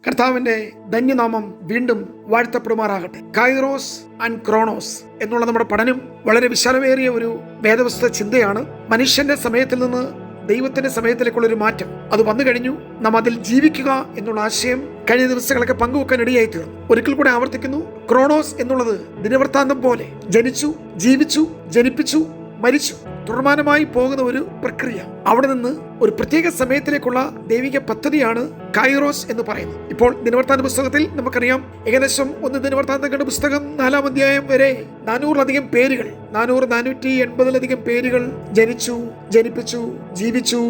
കർത്താവിന്റെ ധന്യനാമം വീണ്ടും വാഴ്ത്തപ്പെടുമാറാകട്ടെ. കൈറോസ് ആൻഡ് ക്രോണോസ് എന്നുള്ള നമ്മുടെ പഠനം വളരെ വിശാലമേറിയ ഒരു വേദപുസ്തക ചിന്തയാണ്. മനുഷ്യന്റെ സമയത്തിൽ നിന്ന് ദൈവത്തിന്റെ സമയത്തിലേക്കുള്ള ഒരു മാറ്റം അത് വന്നു കഴിഞ്ഞു. നാം അതിൽ ജീവിക്കുക എന്നുള്ള ആശയം കഴിഞ്ഞ ദിവസങ്ങളൊക്കെ പങ്കുവെക്കാൻ ഇടയായി തീർന്നു. ഒരിക്കൽ കൂടെ ആവർത്തിക്കുന്നു. ക്രോണോസ് എന്നുള്ളത് ദിനവൃത്താന്തം പോലെ ജനിച്ചു, ജീവിച്ചു, ജനിപ്പിച്ചു, മരിച്ചു, തുടർമാനമായി പോകുന്ന ഒരു പ്രക്രിയ. അവിടെ നിന്ന് ഒരു പ്രത്യേക സമയത്തിലേക്കുള്ള ദൈവിക പദ്ധതിയാണ് കൈറോസ് എന്ന് പറയുന്നത്. ഇപ്പോൾ ദിനവൃത്താന്ത പുസ്തകത്തിൽ നമുക്കറിയാം, ഏകദേശം 1 ദിനവൃത്താന്തങ്ങളുടെ പുസ്തകം 4-ാം അധ്യായം വരെ 400-ലധികം പേരുകൾ, 480-ലധികം പേരുകൾ ജനിച്ചു, ജനിപ്പിച്ചു, ജീവിച്ചു,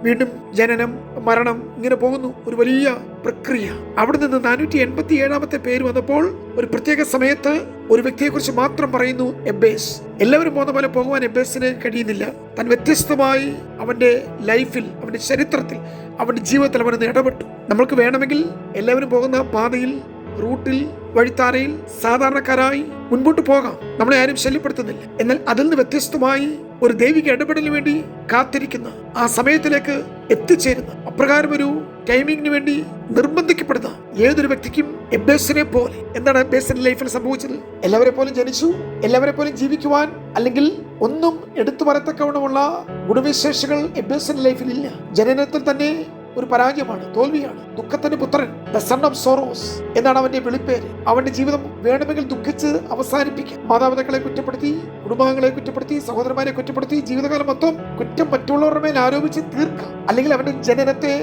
വീണ്ടും ജനനം, മരണം, ഇങ്ങനെ പോകുന്നു. ഒരു വലിയ പ്രക്രിയ. അവിടെ നിന്ന് 487-ാമത്തെ പേര് വന്നപ്പോൾ ഒരു പ്രത്യേക സമയത്ത് ഒരു വ്യക്തിയെക്കുറിച്ച് മാത്രം പറയുന്നു, എബ്ബേസ്. എല്ലാവരും പോകുന്ന പോലെ പോകുവാൻ എബ്ബേസിന് കഴിയുന്നില്ല. താൻ വ്യത്യസ്തമായി അവന്റെ ലൈഫിൽ, അവന്റെ ചരിത്രത്തിൽ, അവന്റെ ജീവിതത്തിൽ അവനൊന്ന് ഇടപെട്ടു. നമ്മൾക്ക് വേണമെങ്കിൽ എല്ലാവരും പോകുന്ന പാതയിൽ, റൂട്ടിൽ, വഴിത്താരയിൽ സാധാരണക്കാരായി മുൻപോട്ട് പോകാം. നമ്മളെ ആരും ശല്യപ്പെടുത്തുന്നില്ല. എന്നാൽ അതിൽ നിന്ന് വ്യത്യസ്തമായി ഒരു ദൈവിക ഇടപെടലിന് വേണ്ടി കാത്തിരിക്കുന്ന, ആ സമയത്തിലേക്ക് എത്തിച്ചേരുന്ന, അപ്രകാരം ഒരു ടൈമിങ്ങിന് വേണ്ടി നിർബന്ധിക്കപ്പെടുന്ന ഏതൊരു വ്യക്തിക്കും എബ്ബേസിനെ പോലെ. എന്താണ് എബ്ബേസിന്റെ ലൈഫിൽ സംഭവിച്ചത്? എല്ലാവരെ പോലും ജനിച്ചു, എല്ലാവരെ പോലും ജീവിക്കുവാൻ അല്ലെങ്കിൽ ഒന്നും എടുത്തു പറയത്തക്കവണ്ണമുള്ള ഗുണവിശേഷങ്ങൾ എബ്ബേസിന്റെ ലൈഫിൽ ഇല്ല. ജനനത്തിൽ തന്നെ ഒരു പരാജയമാണ്, തോൽവിയാണ്. ദുഃഖത്തിന്റെ പുത്രൻ, ദ സൺ ഓഫ് സോറോസ് എന്നാണ് അവന്റെ വിളിപ്പേര്. അവന്റെ ജീവിതം വേണമെങ്കിൽ ദുഃഖിച്ച് അവസാനിപ്പിക്കാം. മാതാപിതാക്കളെ കുറ്റപ്പെടുത്തി, കുടുംബാംഗങ്ങളെ കുറ്റപ്പെടുത്തി, സഹോദരന്മാരെ കുറ്റപ്പെടുത്തി, ജീവിതകാലം മൊത്തം കുറ്റം മറ്റുള്ളവരുടെ മേൽ ആരോപിച്ച് തീർക്കാം. അല്ലെങ്കിൽ അവന്റെ ജനനത്തെ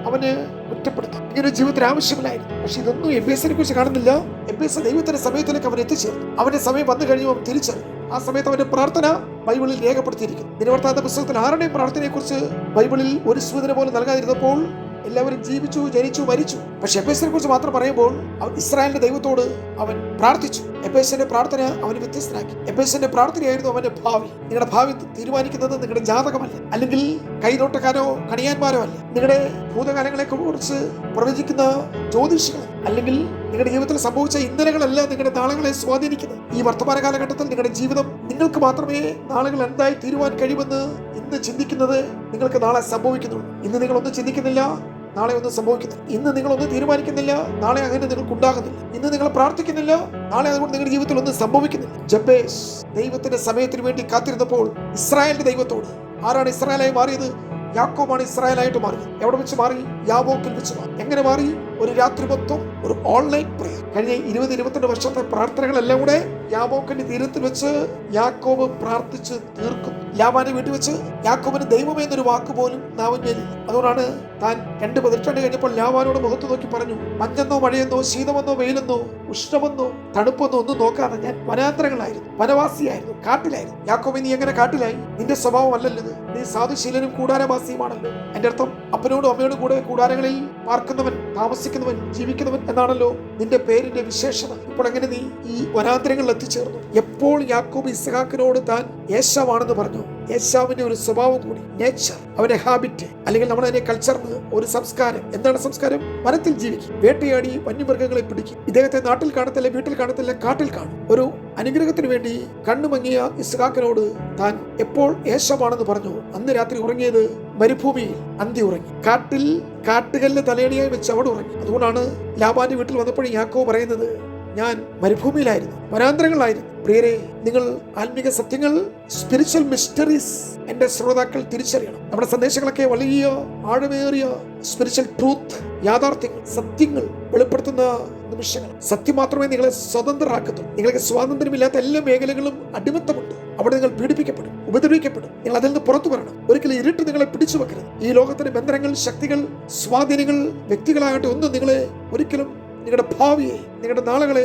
അവന് കുറ്റപ്പെടുത്താം. ഇങ്ങനെ ജീവിതത്തിന് ആവശ്യമില്ലായിരുന്നു. പക്ഷെ ഇതൊന്നും എബ്ബേസിനെ കുറിച്ച് കാണുന്നില്ല. എബ്ബേസ് ദൈവത്തിന്റെ സമയത്തിലേക്ക് അവൻ എത്തിച്ചേർന്നു. അവന്റെ സമയം വന്നു കഴിഞ്ഞു, അവൻ തിരിച്ചറിഞ്ഞു. ആ സമയത്ത് അവന്റെ പ്രാർത്ഥന ബൈബിളിൽ രേഖപ്പെടുത്തിയിരിക്കുന്നു. ദിനവൃത്താന്ത പുസ്തകത്തിൽ ആരുടെയും പ്രാർത്ഥനയെക്കുറിച്ച് ബൈബിളിൽ ഒരു സൂചന പോലും നൽകാതിരുന്നപ്പോൾ എല്ലാവരും ജീവിച്ചു, ജനിച്ചു, മരിച്ചു. പക്ഷെ എബ്ബേസിനെ കുറിച്ച് മാത്രം പറയുമ്പോൾ അവൻ ഇസ്രായേലിന്റെ ദൈവത്തോട് അവൻ പ്രാർത്ഥിച്ചു. എബ്ബേസിന്റെ പ്രാർത്ഥന അവന് വ്യത്യസ്തനാക്കി. എബ്ബേസിന്റെ പ്രാർത്ഥനയായിരുന്നു അവന്റെ ഭാവി. നിങ്ങളുടെ ഭാവി തീരുമാനിക്കുന്നത് നിങ്ങളുടെ ജാതകമല്ല, അല്ലെങ്കിൽ കൈനോട്ടക്കാരോ കണിയാന്മാരോ അല്ല. നിങ്ങളുടെ ഭൂതകാലങ്ങളെ കുറിച്ച് പ്രവചിക്കുന്ന ജ്യോതിഷികൾ, അല്ലെങ്കിൽ നിങ്ങളുടെ ജീവിതത്തിൽ സംഭവിച്ച ഇന്നലകളല്ല നിങ്ങളുടെ നാളുകളെ സ്വാധീനിക്കുന്നത്. ഈ വർത്തമാന കാലഘട്ടത്തിൽ നിങ്ങളുടെ ജീവിതം നിങ്ങൾക്ക് മാത്രമേ നാളുകൾ എന്തായി തീരുവാൻ കഴിയുമെന്ന് ഇന്ന് ചിന്തിക്കുന്നത് നിങ്ങൾക്ക് നാളെ സംഭവിക്കുന്നുള്ളൂ. ഇന്ന് നിങ്ങളൊന്നും ചിന്തിക്കുന്നില്ല, നാളെ ഒന്നും സംഭവിക്കുന്നില്ല. ഇന്ന് നിങ്ങളൊന്നും തീരുമാനിക്കുന്നില്ല, നാളെ അങ്ങനെ നിങ്ങൾക്ക് ഉണ്ടാകുന്നില്ല. ഇന്ന് നിങ്ങൾ പ്രാർത്ഥിക്കുന്നില്ല, നാളെ അതുകൊണ്ട് നിങ്ങളുടെ ജീവിതത്തിൽ ഒന്നും സംഭവിക്കുന്നില്ല. ജബ്ബേസ് ദൈവത്തിന്റെ സമയത്തിന് വേണ്ടി കാത്തിരുന്നപ്പോൾ ഇസ്രായേലിന്റെ ദൈവത്തോട്, ആരാണ് ഇസ്രായേലായി മാറിയത്? യാക്കോബാണ് ഇസ്രായേലായിട്ട് മാറിയത്. എവിടെ വെച്ച് മാറി? യാബോക്കിൽ വെച്ച് മാറി. എങ്ങനെ മാറി? ഒരു രാത്രി മൊത്തം ഒരു ഓൺലൈൻ പ്രയർ. കഴിഞ്ഞ 20-22 വർഷത്തെ പ്രാർത്ഥനകളെല്ലാം കൂടെ യാബോക്കിന്റെ തീരത്തിൽ വെച്ച് യാക്കോബ് പ്രാർത്ഥിച്ച് തീർക്കും. ലാബാന്റെ വീട്ടിൽ വെച്ച് യാക്കോബിന് ദൈവമേ എന്നൊരു വാക്ക് പോലും നാവിന്മേലില്ല. അതുകൊണ്ടാണ് താൻ 2 പതിറ്റാണ്ട് കഴിഞ്ഞപ്പോൾ ലാബാനോട് മുഖത്ത് നോക്കി പറഞ്ഞു, മഞ്ഞെന്നോ മഴയെന്നോ ശീതമെന്നോ വെയിലെന്നോ ഉഷ്ണമെന്നോ തണുപ്പെന്നോ ഒന്നും നോക്കാതെ ഞാൻ വനാന്തരങ്ങളായിരുന്നു, വനവാസിയായിരുന്നു, കാട്ടിലായിരുന്നു. യാക്കോബേ, നീ എങ്ങനെ കാട്ടിലായി? നിന്റെ സ്വഭാവം അല്ലല്ലോ, നീ സാധുശീലനും കൂടാരവാസിയുമാണല്ലോ. എന്റെ അർത്ഥം അപ്പനോടും അമ്മയോടും കൂടെ കൂടാരങ്ങളിൽ പാർക്കുന്നവൻ, താമസിക്കുന്നവൻ, ജീവിക്കുന്നവൻ എന്നാണല്ലോ നിന്റെ പേരിന്റെ വിശേഷത. ഇപ്പോൾ എങ്ങനെ നീ ഈ വനാന്തരങ്ങളിൽ എത്തിച്ചേർന്നു? എപ്പോൾ യാക്കോബ് ഇസ്ഹാക്കിനോട് താൻ ഏശാവാണെന്ന് പറഞ്ഞു, ഏശാവിന്റെ ഒരു സ്വഭാവം കൂടി, നേച്ചർ, അവന്റെ ഹാബിറ്റ്, അല്ലെങ്കിൽ നമ്മൾ അതിനെ കൾച്ചറിന് ഒരു സംസ്കാരം. എന്താണ് സംസ്കാരം? വനത്തിൽ ജീവിക്കും, വേട്ടയാടി വന്യമൃഗങ്ങളെ പിടിക്കും. ഇദ്ദേഹത്തെ നാട്ടിൽ കാണത്തില്ല, വീട്ടിൽ കാണത്തില്ല, കാട്ടിൽ കാണും. ഒരു അനുഗ്രഹത്തിന് വേണ്ടി കണ്ണുമങ്ങിയ ഇസ്ഹാക്കിനോട് താൻ എപ്പോൾ ഏശാവാണെന്ന് പറഞ്ഞു. അന്ന് രാത്രി ഉറങ്ങിയത് മരുഭൂമിയിൽ, അന്തി ഉറങ്ങി. കാട്ടിൽ കാട്ടുകല്ല് തലയണിയായി വെച്ച് അവിടെ ഉറങ്ങി. അതുകൊണ്ടാണ് ലാബാന്റെ വീട്ടിൽ വന്നപ്പോഴും യാക്കോബ് പറയുന്നത്, ഞാൻ മരുഭൂമിയിലായിരുന്നു, വനാന്തരങ്ങളായിരുന്നു. പ്രിയരെ, നിങ്ങൾ ആത്മീക സത്യങ്ങൾ, സ്പിരിച്വൽ മിസ്റ്ററീസ് എന്റെ ശ്രോതാക്കൾ തിരിച്ചറിയണം. നമ്മുടെ സന്ദേശങ്ങളൊക്കെ വലിയ ആഴമേറിയ സ്പിരിച്വൽ ട്രൂത്ത്, യാഥാർത്ഥ്യങ്ങൾ, സത്യങ്ങൾ വെളിപ്പെടുത്തുന്ന നിമിഷങ്ങൾ. സത്യം മാത്രമേ നിങ്ങളെ സ്വതന്ത്രരാക്കത്തുള്ളൂ. നിങ്ങൾക്ക് സ്വാതന്ത്ര്യമില്ലാത്ത എല്ലാ മേഖലകളും അടിമത്തമുണ്ട്. അവിടെ നിങ്ങൾ പീഡിപ്പിക്കപ്പെടും, ഉപദ്രവിക്കപ്പെടും. നിങ്ങൾ അതിൽ നിന്ന് പുറത്തു വരണം. ഒരിക്കലും ഇരുട്ട് നിങ്ങളെ പിടിച്ചു വെക്കരുത്. ഈ ലോകത്തിന്റെ ബന്ധനങ്ങൾ, ശക്തികൾ, സ്വാധീനങ്ങൾ, വ്യക്തികളാകട്ടെ ഒന്നും നിങ്ങളെ ഒരിക്കലും, നിങ്ങളുടെ ഭാവിയെ, നിങ്ങളുടെ നാളുകളെ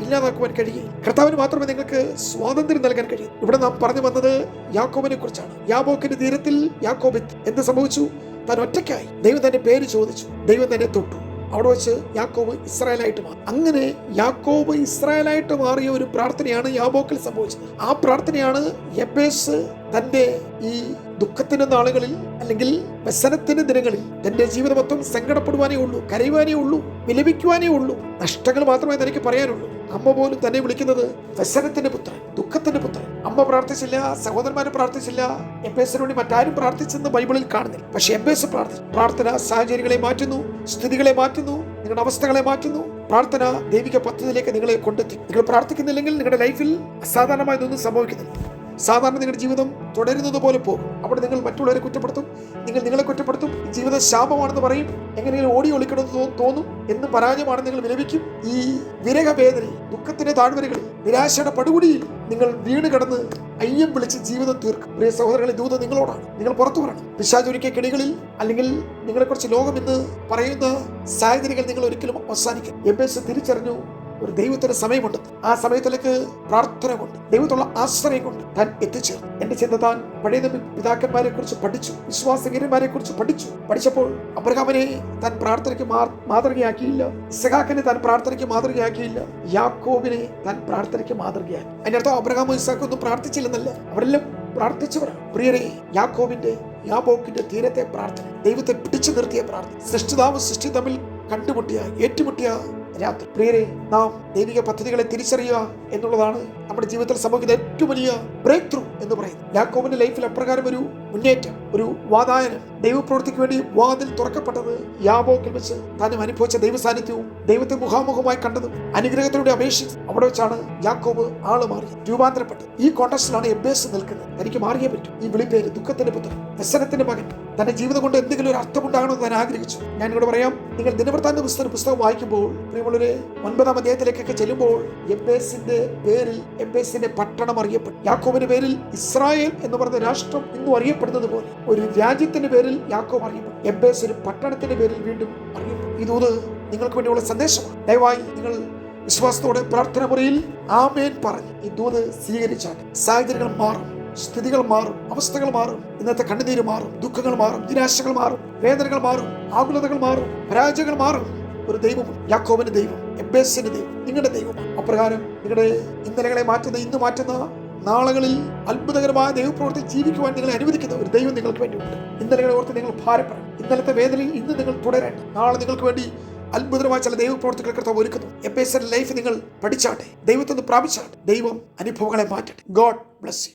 ഇല്ലാതാക്കുവാൻ കഴിയും. കർത്താവിന് മാത്രമേ നിങ്ങൾക്ക് സ്വാതന്ത്ര്യം നൽകാൻ കഴിയും. ഇവിടെ നാം പറഞ്ഞു വന്നത് യാക്കോബിനെ കുറിച്ചാണ്. യാബോക്കിന്റെ തീരത്തിൽ യാക്കോബ് എന്ത് സംഭവിച്ചു? താൻ ഒറ്റയ്ക്കായി. ദൈവം തന്നെ പേര് ചോദിച്ചു, ദൈവം തന്നെ തൊട്ടു. അവിടെ വെച്ച് യാക്കോബ് ഇസ്രായേലായിട്ട് മാറി. അങ്ങനെ യാക്കോബ് ഇസ്രായേലായിട്ട് മാറിയ ഒരു പ്രാർത്ഥനയാണ് യാബോക്കിൽ സംഭവിച്ചത്. ആ പ്രാർത്ഥനയാണ് എബ്ബേസ് തന്റെ ഈ ദുഃഖത്തിന്റെ നാളുകളിൽ, അല്ലെങ്കിൽ വ്യസനത്തിന്റെ ദിനങ്ങളിൽ, തന്റെ ജീവിതം മൊത്തം സങ്കടപ്പെടുവാനേ ഉള്ളൂ, കരയുവാനേ ഉള്ളൂ, വിലപിക്കുവാനേ ഉള്ളൂ, നഷ്ടങ്ങൾ മാത്രമേ തനിക്ക് പറയാനുള്ളൂ. അമ്മ പോലും തന്നെ വിളിക്കുന്നത് വ്യസനത്തിന്റെ പുത്രൻ, ദുഃഖത്തിന്റെ പുത്രൻ. അമ്മ പ്രാർത്ഥിച്ചില്ല, സഹോദരന്മാരെ പ്രാർത്ഥിച്ചില്ല, എബ്ബേസിന് വേണ്ടി മറ്റാരും പ്രാർത്ഥിച്ചെന്ന് ബൈബിളിൽ കാണുന്നില്ല. പക്ഷെ എബ്ബേസ് പ്രാർത്ഥിച്ചു. പ്രാർത്ഥന സാഹചര്യങ്ങളെ മാറ്റുന്നു, സ്ഥിതികളെ മാറ്റുന്നു, നിങ്ങളുടെ അവസ്ഥകളെ മാറ്റുന്നു. പ്രാർത്ഥന ദൈവിക പദ്ധതിയിലേക്ക് നിങ്ങളെ കൊണ്ടെത്തി. നിങ്ങൾ പ്രാർത്ഥിക്കുന്നില്ലെങ്കിൽ നിങ്ങളുടെ ലൈഫിൽ അസാധാരണമായതൊന്നും സംഭവിക്കുന്നില്ല. സാധാരണ നിങ്ങളുടെ ജീവിതം തുടരുന്നത് പോലെ പോകും. അവിടെ നിങ്ങൾ മറ്റുള്ളവരെ കുറ്റപ്പെടുത്തും, നിങ്ങൾ നിങ്ങളെ കുറ്റപ്പെടുത്തും, ജീവിതം ശാപമാണെന്ന് പറയും, എങ്ങനെയെങ്കിലും ഓടി ഒളിക്കണമെന്ന് തോന്നും, എന്ന് പരാജയമാണെന്ന് നിങ്ങൾ വിലപിക്കും. ഈ വിരഹവേദനയിൽ, ദുഃഖത്തിന്റെ താഴ്വരകളിൽ, നിരാശയുടെ പടുകുടിയിൽ നിങ്ങൾ വീണ് കിടന്ന് അയ്യം വിളിച്ച് ജീവിതം തീർക്കും. പ്രിയ സഹോദരങ്ങളെ, ദൂതം നിങ്ങളോടാണ്. നിങ്ങൾ പുറത്തു വരണം. പിശാചൊരുക്കിയ കെണികളിൽ അല്ലെങ്കിൽ നിങ്ങളെക്കുറിച്ച് ലോകം എന്ന് പറയുന്ന സാഹചര്യങ്ങൾ നിങ്ങൾ ഒരിക്കലും അവസാനിക്കും. എബേസ് തിരിച്ചറിഞ്ഞു ഒരു ദൈവത്തിന് സമയമുണ്ട്. ആ സമയത്തിലേക്ക് പ്രാർത്ഥന കൊണ്ട്, ദൈവത്തുള്ള ആശ്രയം കൊണ്ട് താൻ എത്തിച്ചേർന്നു. എന്റെ ചിന്ത, താൻ പഴയ പിതാക്കന്മാരെ കുറിച്ച് പഠിച്ചു, വിശ്വാസവീരന്മാരെ കുറിച്ച് പഠിച്ചപ്പോൾ അബ്രഹാമിനെ താൻ പ്രാർത്ഥനയ്ക്ക് മാതൃകയാക്കിയില്ല, ഇസഹാക്കിനെ താൻ പ്രാർത്ഥനയ്ക്ക് മാതൃകയാക്കിയില്ല, യാക്കോബിനെ താൻ പ്രാർത്ഥനയ്ക്ക് മാതൃകയാക്കി. അതിന്റെ അർത്ഥം അബ്രഹാമും ഇസഹാക്കൊന്നും പ്രാർത്ഥിച്ചില്ലെന്നല്ല, അവരെല്ലാം പ്രാർത്ഥിച്ചവരാണ്. പ്രിയരെ, യാക്കോബിന്റെ യാബോക്കിന്റെ തീരത്തെ പ്രാർത്ഥന, ദൈവത്തെ പിടിച്ചു നിർത്തിയ പ്രാർത്ഥന, സൃഷ്ടിതാവും സൃഷ്ടി തമ്മിൽ കണ്ടുമുട്ടിയ, ഏറ്റുമുട്ടിയ രാത്രി. പ്രിയരെ, നാം ദൈവിക പദ്ധതികളെ തിരിച്ചറിയുക എന്നുള്ളതാണ് നമ്മുടെ ജീവിതത്തിൽ സംഭവിക്കുന്ന ഏറ്റവും വലിയ ബ്രേക്ക് ത്രൂ എന്ന് പറയുന്നത്. യാക്കോബിന്റെ ലൈഫിൽ അപ്രകാരം ഒരു മുന്നേറ്റം, ഒരു വാതായനം, ദൈവപ്രവൃത്തിക്ക് വേണ്ടി വാതിൽ തുറക്കപ്പെട്ടത് യാബോക്കിൽ വെച്ച് താനും അനുഭവിച്ച ദൈവ സാന്നിധ്യവും ദൈവത്തെ മുഖാമുഖമായി കണ്ടതും അനുഗ്രഹത്തിലൂടെ അപേക്ഷിച്ച് അവിടെ വെച്ചാണ് യാക്കോബ് ആള് മാറി രൂപാന്തരപ്പെട്ടത്. ഈ കോണ്ടസ്റ്റിലാണ് എബേസ് നിൽക്കുന്നത്. തനിക്ക് മാറിയേ പറ്റും. ഈ വിളിപ്പേര് ദുഃഖത്തിന്റെ പുത്രൻ, വ്യസനത്തിന്റെ മകൻ, തന്റെ ജീവിതം കൊണ്ട് എന്തെങ്കിലും ഒരു അർത്ഥമുണ്ടാകണമെന്ന് താൻ ആഗ്രഹിച്ചു. ഞാൻ ഇവിടെ പറയാം, നിങ്ങൾ ദിനവൃത്താന്ത പുസ്തകം വായിക്കുമ്പോൾ, പ്രിയമുള്ളവരെ, 9-ാം അധ്യായത്തിലേക്കൊക്കെ ചെല്ലുമ്പോൾ, എബേസിന്റെ പേരിൽ എബേസിന്റെ പട്ടണം അറിയപ്പെട്ടു. യാക്കോബിന്റെ പേരിൽ ഇസ്രായേൽ എന്ന് പറഞ്ഞ രാഷ്ട്രം ഇന്നും അറിയപ്പെടുന്നത് പോലെ ഒരു രാജ്യത്തിന്റെ പേരിൽ യാക്കോബ് അറിയപ്പെട്ടു. എബേസ് ഒരു പട്ടണത്തിന്റെ പേരിൽ വീണ്ടും അറിയപ്പെട്ടു. ഈ ദൂത് നിങ്ങൾക്ക് വേണ്ടിയുള്ള സന്ദേശമാണ്. ദയവായി നിങ്ങൾ വിശ്വാസത്തോടെ പ്രാർത്ഥന മുറിയിൽ ആമേൻ പറഞ്ഞ് ഈ ദൂത് സ്വീകരിച്ചാൽ സാഹചര്യങ്ങൾ മാറും, സ്ഥിതികൾ മാറും, അവസ്ഥകൾ മാറും, ഇന്നത്തെ കണ്ണുനീര് മാറും, ദുഃഖങ്ങൾ മാറും, നിരാശകൾ മാറും, വേദനകൾ മാറും, ആകുലതകൾ മാറും, പരാജയങ്ങൾ മാറും. ഒരു ദൈവമുണ്ട്, യാക്കോബിന്റെ ദൈവം, എബേസിന്റെ ദൈവം, നിങ്ങളുടെ ദൈവമാണ്. അപ്രകാരം നിങ്ങളുടെ ഇന്നലകളെ മാറ്റുന്ന, ഇന്ന് മാറ്റുന്ന, നാളുകളിൽ അത്ഭുതകരമായ ദൈവപ്രവൃത്തി ജീവിക്കുവാൻ നിങ്ങളെ അനുവദിക്കുന്ന ഒരു ദൈവം നിങ്ങൾക്ക് വേണ്ടിയുണ്ട്. ഇന്നലകളെ ഓർത്ത് നിങ്ങൾ ഭാരപ്പെടണം. ഇന്നലത്തെ വേദനയിൽ ഇന്ന് നിങ്ങൾ തുടരേണ്ട. നാളെ നിങ്ങൾക്ക് വേണ്ടി അത്ഭുതമായ ചില ദൈവപ്രവൃത്തികൾ കർത്താവ് ഒരുക്കുന്നു. എബേസിന്റെ ലൈഫ് നിങ്ങൾ പഠിച്ചാട്ടെ, ദൈവത്തിൽ നിന്ന് പ്രാപിച്ചാട്ടെ. ദൈവം അനുഭവങ്ങളെ മാറ്റട്ടെ. God bless you.